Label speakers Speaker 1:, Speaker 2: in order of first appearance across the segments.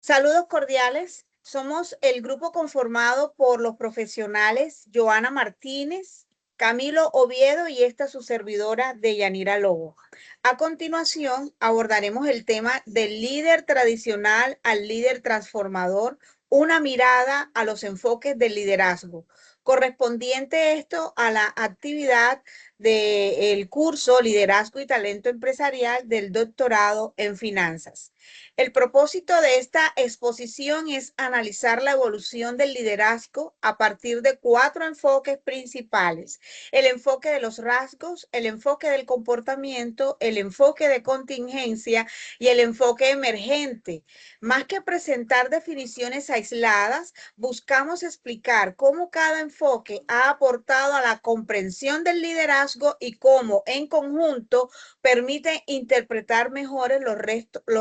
Speaker 1: Saludos cordiales. Somos el grupo conformado por los profesionales Joana Martínez, Camilo Oviedo y esta su servidora Deyanira Lobo. A continuación abordaremos el tema del líder tradicional al líder transformador, una mirada a los enfoques del liderazgo, correspondiente esto a la actividad del curso Liderazgo y Talento Empresarial del doctorado en Finanzas. El propósito de esta exposición es analizar la evolución del liderazgo a partir de 4 enfoques principales: el enfoque de los rasgos, el enfoque del comportamiento, el enfoque de contingencia y el enfoque emergente. Más que presentar definiciones aisladas, buscamos explicar cómo cada enfoque ha aportado a la comprensión del liderazgo y cómo en conjunto permite interpretar mejores los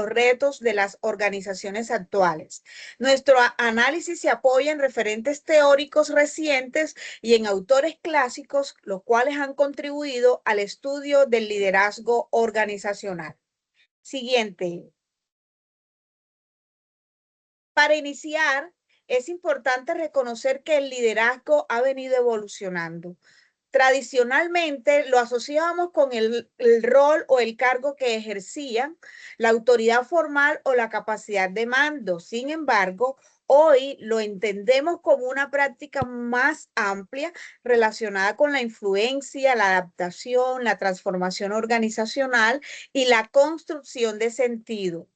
Speaker 1: retos de las organizaciones actuales. Nuestro análisis se apoya en referentes teóricos recientes y en autores clásicos, los cuales han contribuido al estudio del liderazgo organizacional. Siguiente. Para iniciar, es importante reconocer que el liderazgo ha venido evolucionando. Tradicionalmente lo asociábamos con el rol o el cargo que ejercían, la autoridad formal o la capacidad de mando. Sin embargo, hoy lo entendemos como una práctica más amplia relacionada con la influencia, la adaptación, la transformación organizacional y la construcción de sentido.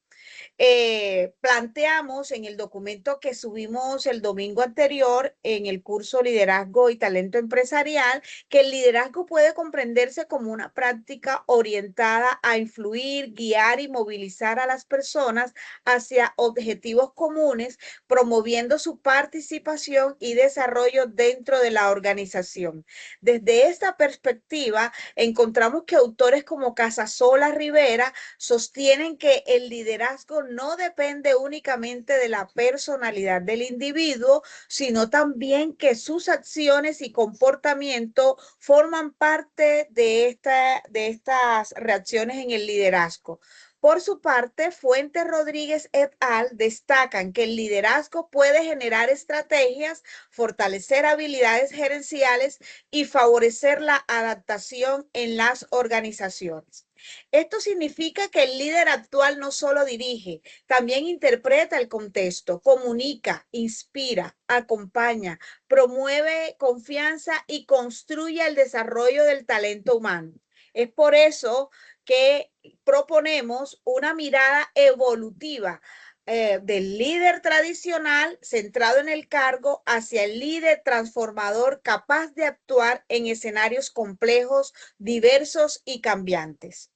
Speaker 1: Planteamos en el documento que subimos el domingo anterior en el curso Liderazgo y Talento Empresarial que el liderazgo puede comprenderse como una práctica orientada a influir, guiar y movilizar a las personas hacia objetivos comunes, promoviendo su participación y desarrollo dentro de la organización. Desde esta perspectiva, encontramos que autores como Casasola Rivera sostienen que el liderazgo no depende únicamente de la personalidad del individuo, sino también que sus acciones y comportamiento forman parte de estas reacciones en el liderazgo. Por su parte, Fuentes Rodríguez et al. Destacan que el liderazgo puede generar estrategias, fortalecer habilidades gerenciales y favorecer la adaptación en las organizaciones. Esto significa que el líder actual no solo dirige, también interpreta el contexto, comunica, inspira, acompaña, promueve confianza y construye el desarrollo del talento humano. Es por eso que proponemos una mirada evolutiva del líder tradicional centrado en el cargo hacia el líder transformador capaz de actuar en escenarios complejos, diversos y cambiantes.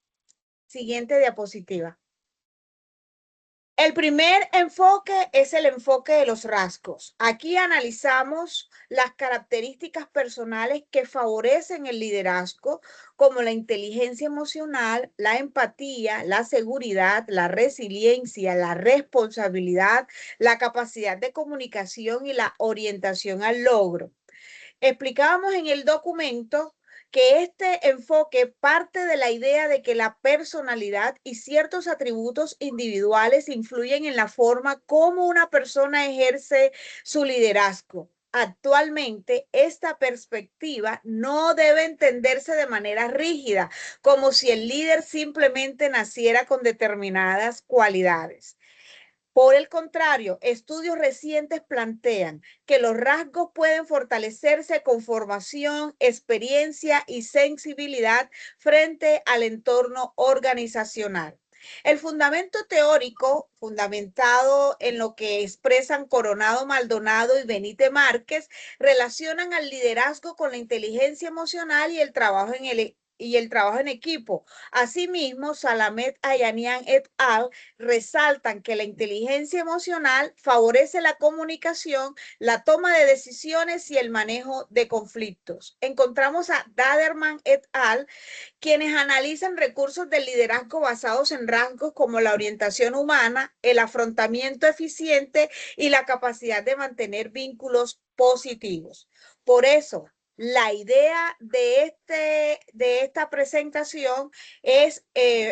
Speaker 1: Siguiente diapositiva. El primer enfoque es el enfoque de los rasgos. Aquí analizamos las características personales que favorecen el liderazgo, como la inteligencia emocional, la empatía, la seguridad, la resiliencia, la responsabilidad, la capacidad de comunicación y la orientación al logro. Explicábamos en el documento que este enfoque parte de la idea de que la personalidad y ciertos atributos individuales influyen en la forma como una persona ejerce su liderazgo. Actualmente, esta perspectiva no debe entenderse de manera rígida, como si el líder simplemente naciera con determinadas cualidades. Por el contrario, estudios recientes plantean que los rasgos pueden fortalecerse con formación, experiencia y sensibilidad frente al entorno organizacional. El fundamento teórico, fundamentado en lo que expresan Coronado Maldonado y Benítez Márquez, relacionan al liderazgo con la inteligencia emocional y el trabajo en equipo. Asimismo, Salamet Ayanian et al. Resaltan que la inteligencia emocional favorece la comunicación, la toma de decisiones y el manejo de conflictos. Encontramos a Daderman et al., quienes analizan recursos del liderazgo basados en rasgos como la orientación humana, el afrontamiento eficiente y la capacidad de mantener vínculos positivos. Por eso, La idea de esta presentación es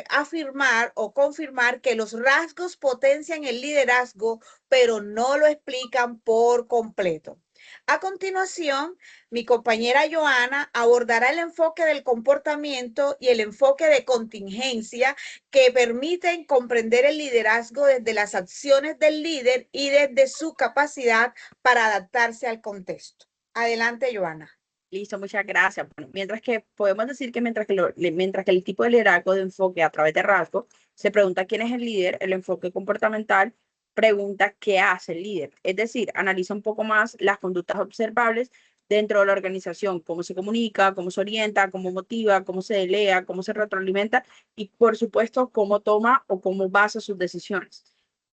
Speaker 1: afirmar o confirmar que los rasgos potencian el liderazgo, pero no lo explican por completo. A continuación, mi compañera Joana abordará el enfoque del comportamiento y el enfoque de contingencia que permiten comprender el liderazgo desde las acciones del líder y desde su capacidad para adaptarse al contexto. Adelante, Joana.
Speaker 2: Listo, muchas gracias. Bueno, mientras que podemos decir que mientras que el tipo de liderazgo de enfoque a través de rasgos se pregunta quién es el líder, el enfoque comportamental pregunta qué hace el líder. Es decir, analiza un poco más las conductas observables dentro de la organización, cómo se comunica, cómo se orienta, cómo motiva, cómo se delega, cómo se retroalimenta y, por supuesto, cómo toma o cómo basa sus decisiones.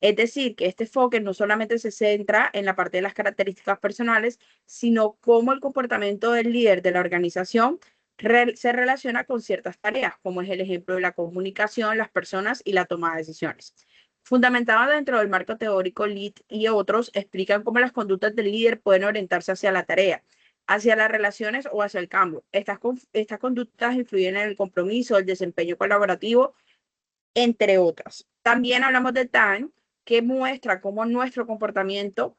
Speaker 2: Es decir, que este enfoque no solamente se centra en la parte de las características personales, sino cómo el comportamiento del líder de la organización se relaciona con ciertas tareas, como es el ejemplo de la comunicación, las personas y la toma de decisiones. Fundamentado dentro del marco teórico, LEAD y otros explican cómo las conductas del líder pueden orientarse hacia la tarea, hacia las relaciones o hacia el cambio. Estas conductas influyen en el compromiso, el desempeño colaborativo, entre otras. También hablamos de Time, que muestra cómo nuestro comportamiento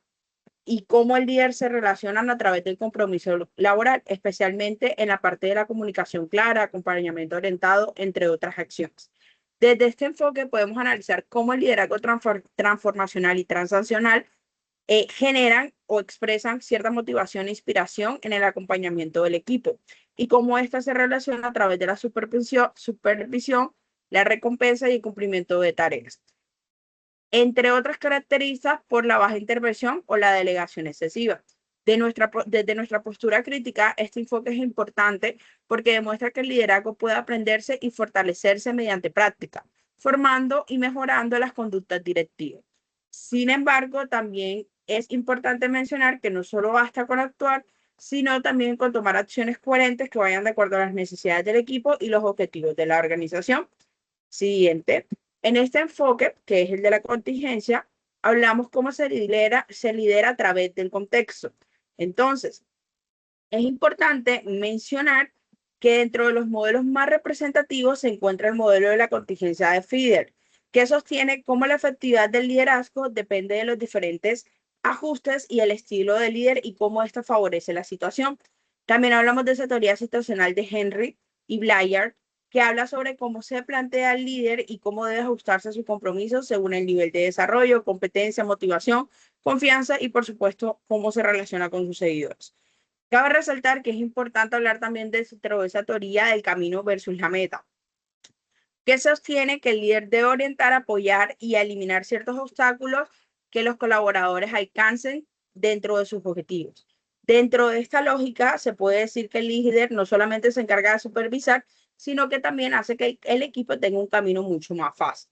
Speaker 2: y cómo el líder se relacionan a través del compromiso laboral, especialmente en la parte de la comunicación clara, acompañamiento orientado, entre otras acciones. Desde este enfoque podemos analizar cómo el liderazgo transformacional y transaccional generan o expresan cierta motivación e inspiración en el acompañamiento del equipo y cómo ésta se relaciona a través de la supervisión, la recompensa y el cumplimiento de tareas, entre otras características por la baja intervención o la delegación excesiva. Desde nuestra postura crítica, este enfoque es importante porque demuestra que el liderazgo puede aprenderse y fortalecerse mediante práctica, formando y mejorando las conductas directivas. Sin embargo, también es importante mencionar que no solo basta con actuar, sino también con tomar acciones coherentes que vayan de acuerdo a las necesidades del equipo y los objetivos de la organización. Siguiente. En este enfoque, que es el de la contingencia, hablamos cómo se lidera a través del contexto. Entonces, es importante mencionar que dentro de los modelos más representativos se encuentra el modelo de la contingencia de Fiedler, que sostiene cómo la efectividad del liderazgo depende de los diferentes ajustes y el estilo del líder y cómo esto favorece la situación. También hablamos de esa teoría situacional de Henry y Blayard, que habla sobre cómo se plantea el líder y cómo debe ajustarse a sus compromisos según el nivel de desarrollo, competencia, motivación, confianza y, por supuesto, cómo se relaciona con sus seguidores. Cabe resaltar que es importante hablar también de esa teoría del camino versus la meta, que sostiene que el líder debe orientar, apoyar y eliminar ciertos obstáculos que los colaboradores alcancen dentro de sus objetivos. Dentro de esta lógica, se puede decir que el líder no solamente se encarga de supervisar, sino que también hace que el equipo tenga un camino mucho más fácil.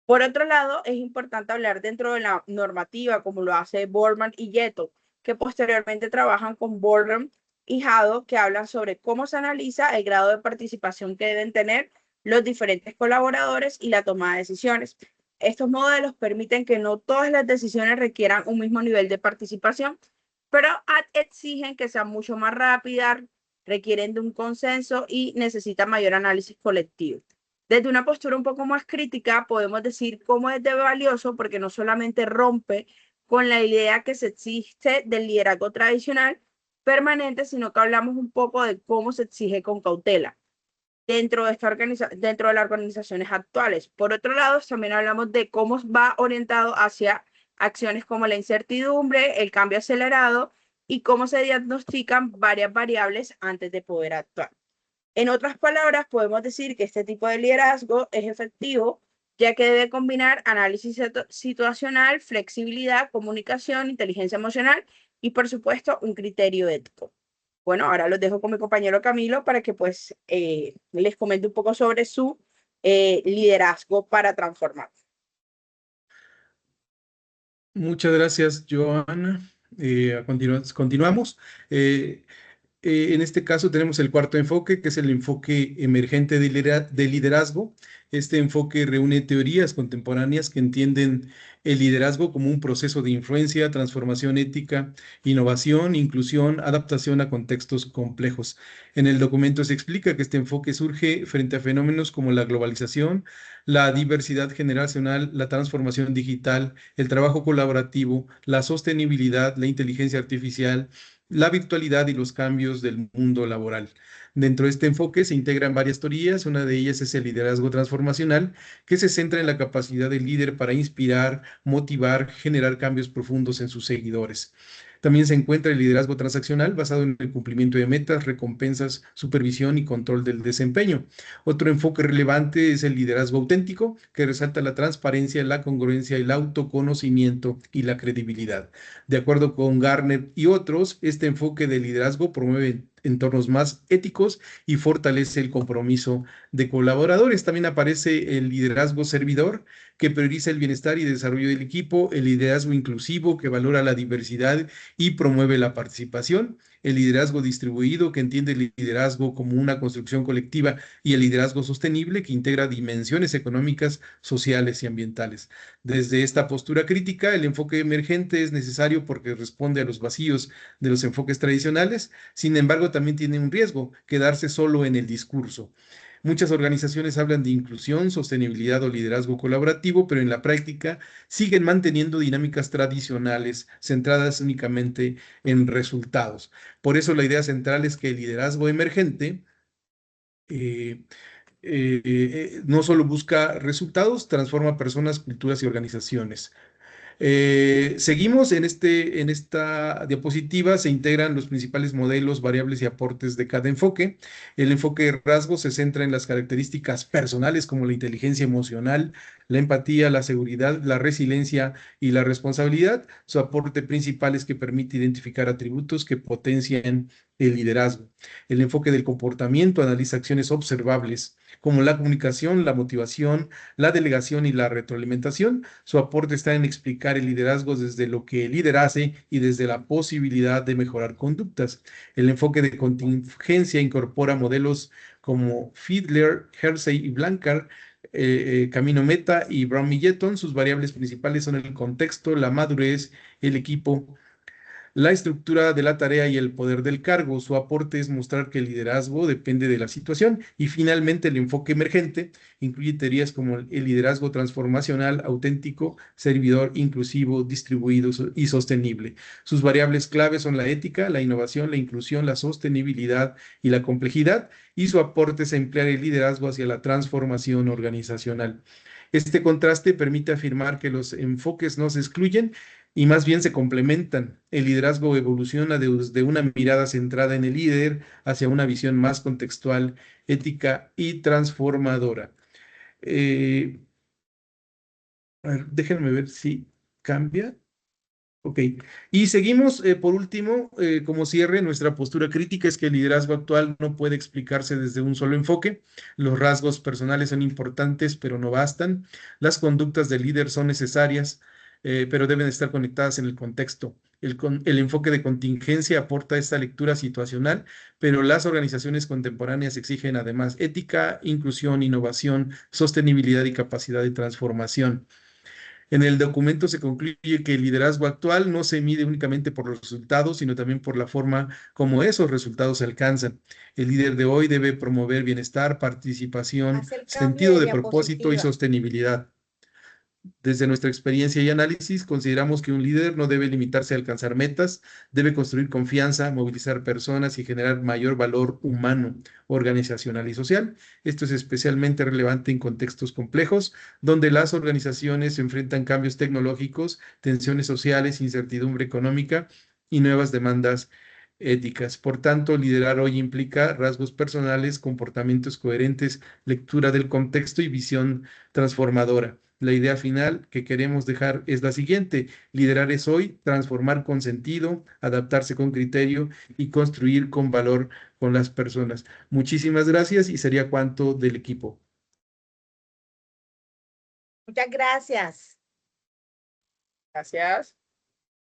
Speaker 2: Por otro lado, es importante hablar dentro de la normativa, como lo hace Borman y Yeto, que posteriormente trabajan con Borman y Jado, que hablan sobre cómo se analiza el grado de participación que deben tener los diferentes colaboradores y la toma de decisiones. Estos modelos permiten que no todas las decisiones requieran un mismo nivel de participación, pero exigen que sean mucho más rápidas, requieren de un consenso y necesitan mayor análisis colectivo. Desde una postura un poco más crítica, podemos decir cómo es de valioso porque no solamente rompe con la idea que se existe del liderazgo tradicional permanente, sino que hablamos un poco de cómo se exige con cautela dentro de las organizaciones actuales. Por otro lado, también hablamos de cómo va orientado hacia acciones como la incertidumbre, el cambio acelerado y cómo se diagnostican varias variables antes de poder actuar. En otras palabras, podemos decir que este tipo de liderazgo es efectivo, ya que debe combinar análisis situacional, flexibilidad, comunicación, inteligencia emocional y, por supuesto, un criterio ético. Bueno, ahora los dejo con mi compañero Camilo para que pues les comente un poco sobre su liderazgo para transformar.
Speaker 3: Muchas gracias, Joana. Continuamos. En este caso tenemos el cuarto enfoque, que es el enfoque emergente de liderazgo. Este enfoque reúne teorías contemporáneas que entienden el liderazgo como un proceso de influencia, transformación ética, innovación, inclusión, adaptación a contextos complejos. En el documento se explica que este enfoque surge frente a fenómenos como la globalización, la diversidad generacional, la transformación digital, el trabajo colaborativo, la sostenibilidad, la inteligencia artificial, la virtualidad y los cambios del mundo laboral. Dentro de este enfoque se integran varias teorías, una de ellas es el liderazgo transformacional, que se centra en la capacidad del líder para inspirar, motivar, generar cambios profundos en sus seguidores. También se encuentra el liderazgo transaccional basado en el cumplimiento de metas, recompensas, supervisión y control del desempeño. Otro enfoque relevante es el liderazgo auténtico, que resalta la transparencia, la congruencia, el autoconocimiento y la credibilidad. De acuerdo con Garner y otros, este enfoque de liderazgo promueve entornos más éticos y fortalece el compromiso de colaboradores. También aparece el liderazgo servidor, que prioriza el bienestar y desarrollo del equipo, el liderazgo inclusivo, que valora la diversidad y promueve la participación, el liderazgo distribuido, que entiende el liderazgo como una construcción colectiva, y el liderazgo sostenible, que integra dimensiones económicas, sociales y ambientales. Desde esta postura crítica, el enfoque emergente es necesario porque responde a los vacíos de los enfoques tradicionales. Sin embargo, también tiene un riesgo: quedarse solo en el discurso. Muchas organizaciones hablan de inclusión, sostenibilidad o liderazgo colaborativo, pero en la práctica siguen manteniendo dinámicas tradicionales centradas únicamente en resultados. Por eso la idea central es que el liderazgo emergente eh, no solo busca resultados, transforma personas, culturas y organizaciones. Seguimos en esta diapositiva, se integran los principales modelos, variables y aportes de cada enfoque. El enfoque de rasgos se centra en las características personales como la inteligencia emocional, la empatía, la seguridad, la resiliencia y la responsabilidad. Su aporte principal es que permite identificar atributos que potencian el liderazgo. El enfoque del comportamiento analiza acciones observables como la comunicación, la motivación, la delegación y la retroalimentación. Su aporte está en explicar el liderazgo desde lo que el líder hace y desde la posibilidad de mejorar conductas. El enfoque de contingencia incorpora modelos como Fiedler, Hersey y Blanchard, Camino Meta y Brown Milletton. Sus variables principales son el contexto, la madurez, el equipo, la estructura de la tarea y el poder del cargo. Su aporte es mostrar que el liderazgo depende de la situación. Y finalmente, el enfoque emergente incluye teorías como el liderazgo transformacional, auténtico, servidor, inclusivo, distribuido y sostenible. Sus variables claves son la ética, la innovación, la inclusión, la sostenibilidad y la complejidad. Y su aporte es emplear el liderazgo hacia la transformación organizacional. Este contraste permite afirmar que los enfoques no se excluyen y más bien se complementan. El liderazgo evoluciona desde una mirada centrada en el líder hacia una visión más contextual, ética y transformadora. Eh, a ver, déjenme ver si cambia. Ok. Y seguimos, por último, como cierre, nuestra postura crítica es que el liderazgo actual no puede explicarse desde un solo enfoque. Los rasgos personales son importantes, pero no bastan. Las conductas del líder son necesarias, pero deben estar conectadas en el contexto. El enfoque de contingencia aporta esta lectura situacional, pero las organizaciones contemporáneas exigen además ética, inclusión, innovación, sostenibilidad y capacidad de transformación. En el documento se concluye que el liderazgo actual no se mide únicamente por los resultados, sino también por la forma como esos resultados se alcanzan. El líder de hoy debe promover bienestar, participación,
Speaker 1: Haz el cambio
Speaker 3: sentido
Speaker 1: de
Speaker 3: de propósito y
Speaker 1: diapositiva.
Speaker 3: sostenibilidad. Desde nuestra experiencia y análisis, consideramos que un líder no debe limitarse a alcanzar metas, debe construir confianza, movilizar personas y generar mayor valor humano, organizacional y social. Esto es especialmente relevante en contextos complejos, donde las organizaciones enfrentan cambios tecnológicos, tensiones sociales, incertidumbre económica y nuevas demandas éticas. Por tanto, liderar hoy implica rasgos personales, comportamientos coherentes, lectura del contexto y visión transformadora. La idea final que queremos dejar es la siguiente: liderar es hoy transformar con sentido, adaptarse con criterio y construir con valor con las personas. Muchísimas gracias y sería cuanto del equipo.
Speaker 1: Muchas gracias.
Speaker 2: Gracias.